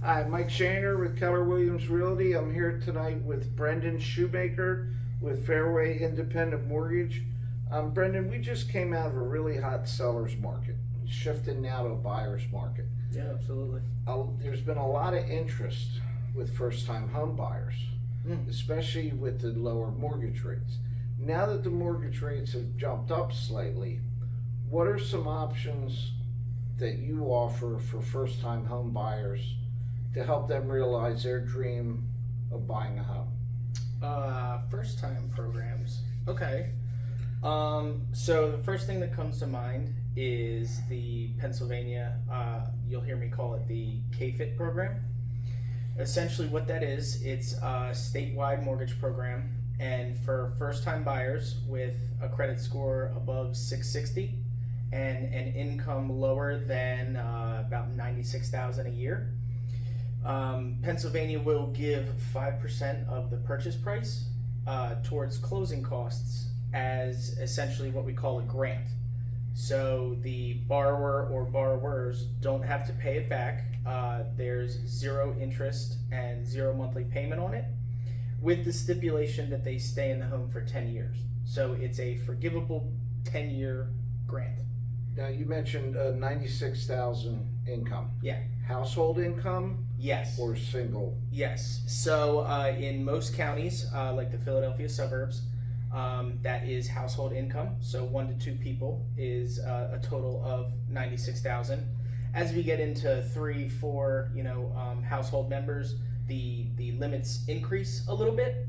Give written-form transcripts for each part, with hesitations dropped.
Hi, Mike Shaner with Keller Williams Realty. I'm here tonight with Brenden Shoemaker with Fairway Independent Mortgage. Brenden, we just came out of a really hot seller's market, shifting now to a buyer's market. Yeah, absolutely. There's been a lot of interest with first-time home buyers, especially with the lower mortgage rates. Now that the mortgage rates have jumped up slightly, what are some options that you offer for first-time home buyers to help them realize their dream of buying a home? First time programs. Okay. So the first thing that comes to mind is the Pennsylvania, you'll hear me call it the KFIT program. Essentially what that is, it's a statewide mortgage program, and for first time buyers with a credit score above 660 and an income lower than about $96,000 a year, Pennsylvania will give 5% of the purchase price towards closing costs as essentially what we call a grant. So the borrower or borrowers don't have to pay it back. There's zero interest and zero monthly payment on it, with the stipulation that they stay in the home for 10 years. So it's a forgivable 10-year grant. Now you mentioned 96,000 income. Yeah. Household income? Yes. Or single? Yes. So in most counties, like the Philadelphia suburbs, that is household income. So 1 to 2 people is a total of 96,000. As we get into 3, 4, household members, the limits increase a little bit.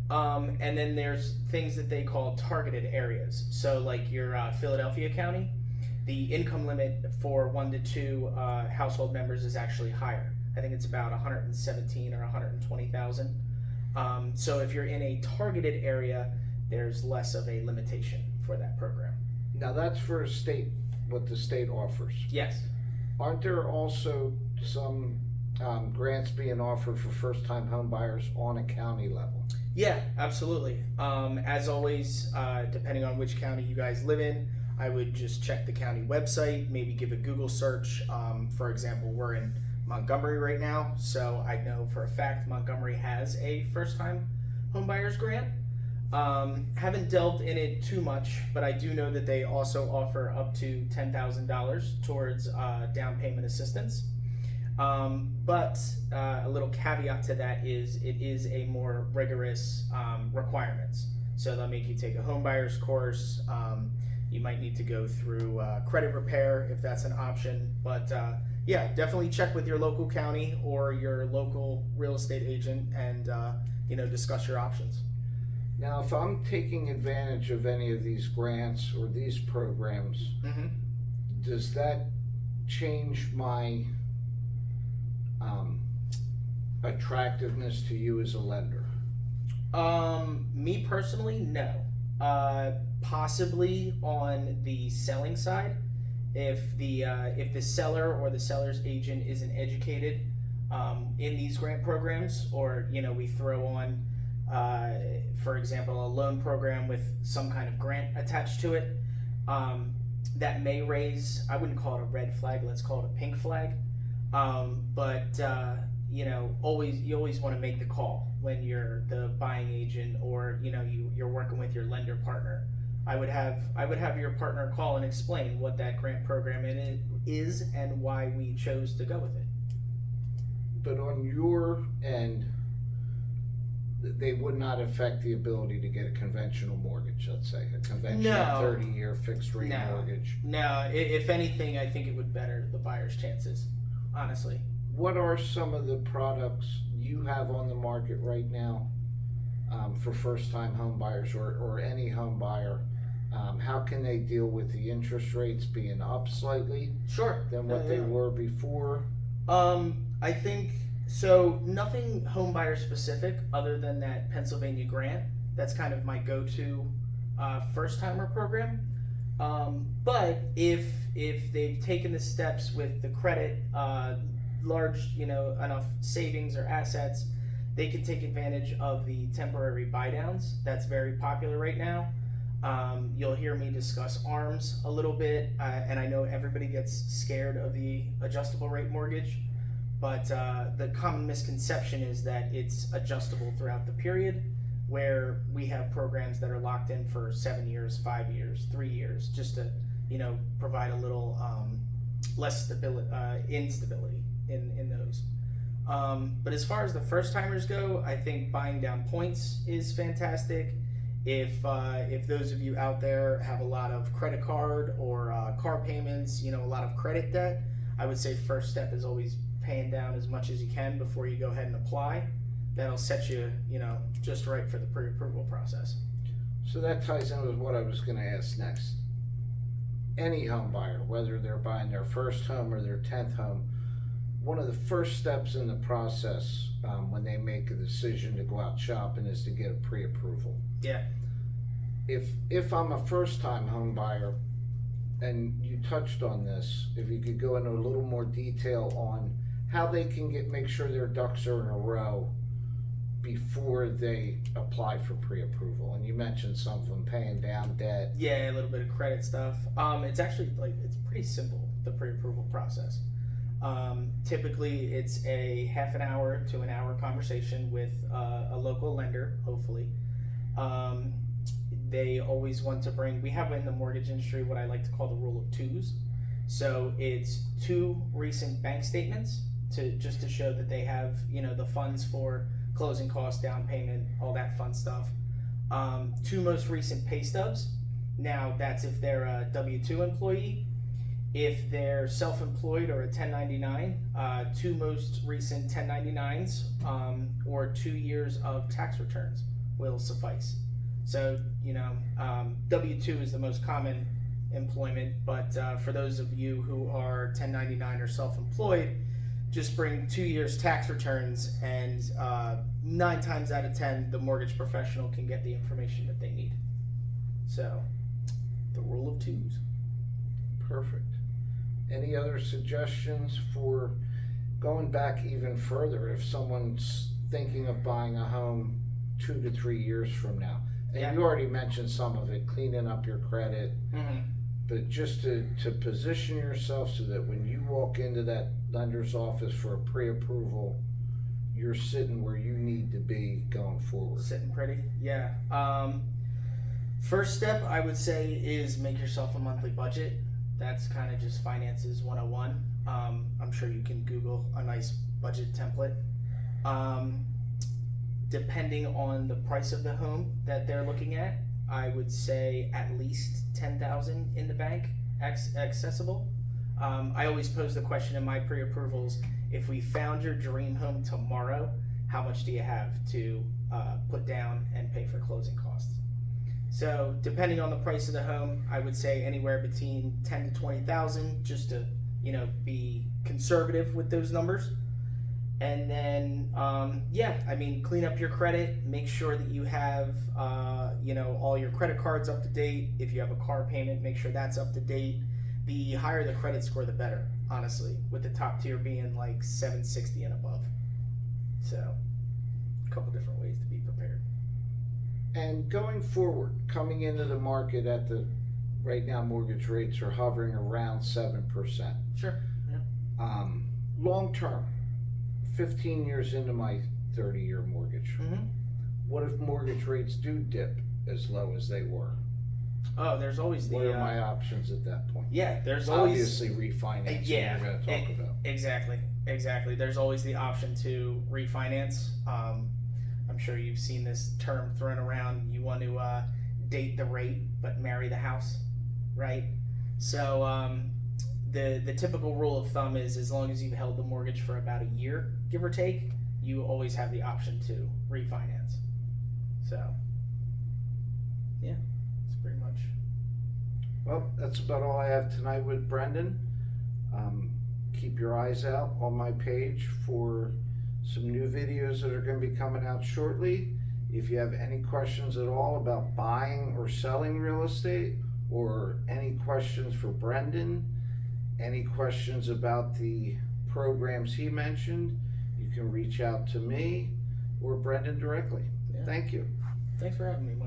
And then there's things that they call targeted areas. So like your Philadelphia County, the income limit for 1 to 2 household members is actually higher. I think it's about 117 or 120,000. So if you're in a targeted area, there's less of a limitation for that program. Now that's for a state, what the state offers. Yes. Aren't there also some grants being offered for first-time home buyers on a county level? Yeah, absolutely. As always, depending on which county you guys live in, I would just check the county website, maybe give a Google search. For example, we're in Montgomery right now, so I know for a fact Montgomery has a first-time homebuyers grant. Haven't delved in it too much, but I do know that they also offer up to $10,000 towards down payment assistance. But a little caveat to that is it is a more rigorous requirements. So they'll make you take a homebuyers course. You might need to go through credit repair if that's an option. But yeah, definitely check with your local county or your local real estate agent and discuss your options. Now, if I'm taking advantage of any of these grants or these programs, does that change my attractiveness to you as a lender? Me personally, no. Possibly on the selling side, if the seller or the seller's agent isn't educated in these grant programs, or we throw on for example a loan program with some kind of grant attached to it, that may raise, I wouldn't call it a red flag, let's call it a pink flag. But you always want to make the call when you're the buying agent, or you're working with your lender partner. I would have your partner call and explain what that grant program is and why we chose to go with it. But on your end, they would not affect the ability to get a conventional mortgage, let's say, a conventional 30-year fixed rate mortgage. No, if anything, I think it would better the buyer's chances, honestly. What are some of the products you have on the market right now for first-time home buyers or any home buyer? How can they deal with the interest rates being up slightly than what they were before? I think so. Nothing home buyer specific other than that Pennsylvania grant. That's kind of my go-to first timer program. But if they've taken the steps with the credit, large enough savings or assets, they can take advantage of the temporary buy downs. That's very popular right now. You'll hear me discuss ARMs a little bit, and I know everybody gets scared of the adjustable rate mortgage, But the common misconception is that it's adjustable throughout the period, where we have programs that are locked in for 7 years, 5 years, 3 years, just to, provide a little less instability in those. But as far as the first timers go, I think buying down points is fantastic. If those of you out there have a lot of credit card or car payments, a lot of credit debt, I would say first step is always paying down as much as you can before you go ahead and apply. That'll set you, just right for the pre-approval process. So that ties in with what I was going to ask next. Any home buyer, whether they're buying their first home or their 10th home, one of the first steps in the process when they make a decision to go out shopping is to get a pre-approval. Yeah. If I'm a first-time home buyer, and you touched on this, if you could go into a little more detail on how they can make sure their ducks are in a row before they apply for pre-approval. And you mentioned some of them paying down debt. Yeah, a little bit of credit stuff. It's actually it's pretty simple, the pre-approval process. Typically it's a half an hour to an hour conversation with a local lender, hopefully. They always want to bring, we have in the mortgage industry what I like to call the rule of twos. So it's 2 recent bank statements just to show that they have, the funds for closing costs, down payment, all that fun stuff. 2 most recent pay stubs. Now that's if they're a W-2 employee. If they're self-employed or a 1099, 2 most recent 1099s or 2 years of tax returns will suffice. So, W-2 is the most common employment, but for those of you who are 1099 or self-employed, just bring 2 years tax returns, and 9 times out of 10, the mortgage professional can get the information that they need. So, the rule of twos. Perfect. Any other suggestions for going back even further if someone's thinking of buying a home 2 to 3 years from now? And Yeah. you already mentioned some of it, cleaning up your credit, but just to position yourself so that when you walk into that lender's office for a pre-approval, you're sitting where you need to be going forward. Sitting pretty, yeah. First step I would say is make yourself a monthly budget. That's kind of just finances 101. I'm sure you can Google a nice budget template. Depending on the price of the home that they're looking at, I would say at least $10,000 in the bank accessible. I always pose the question in my pre-approvals: if we found your dream home tomorrow, how much do you have to put down and pay for closing costs? So depending on the price of the home, I would say anywhere between 10 to 20,000, just to be conservative with those numbers. And then clean up your credit, make sure that you have all your credit cards up to date. If you have a car payment, make sure that's up to date. The higher the credit score, the better, honestly, with the top tier being like 760 and above. So a couple different ways to be prepared. And going forward, coming into the market right now mortgage rates are hovering around 7%. Sure. Yeah. Long term, 15 years into my 30-year mortgage, what if mortgage rates do dip as low as they were? Oh, there's always what are my options at that point? Yeah, there's always obviously refinancing. Yeah, we're going to talk about. Exactly. There's always the option to refinance. I'm sure you've seen this term thrown around. You want to date the rate but marry the house, right? So the typical rule of thumb is, as long as you've held the mortgage for about a year, give or take, you always have the option to refinance. So yeah, that's pretty much. Well, that's about all I have tonight with Brenden. Keep your eyes out on my page for some new videos that are going to be coming out shortly. If you have any questions at all about buying or selling real estate, or any questions for Brenden, any questions about the programs he mentioned, you can reach out to me or Brenden directly. Yeah. Thank you. Thanks for having me, Mike.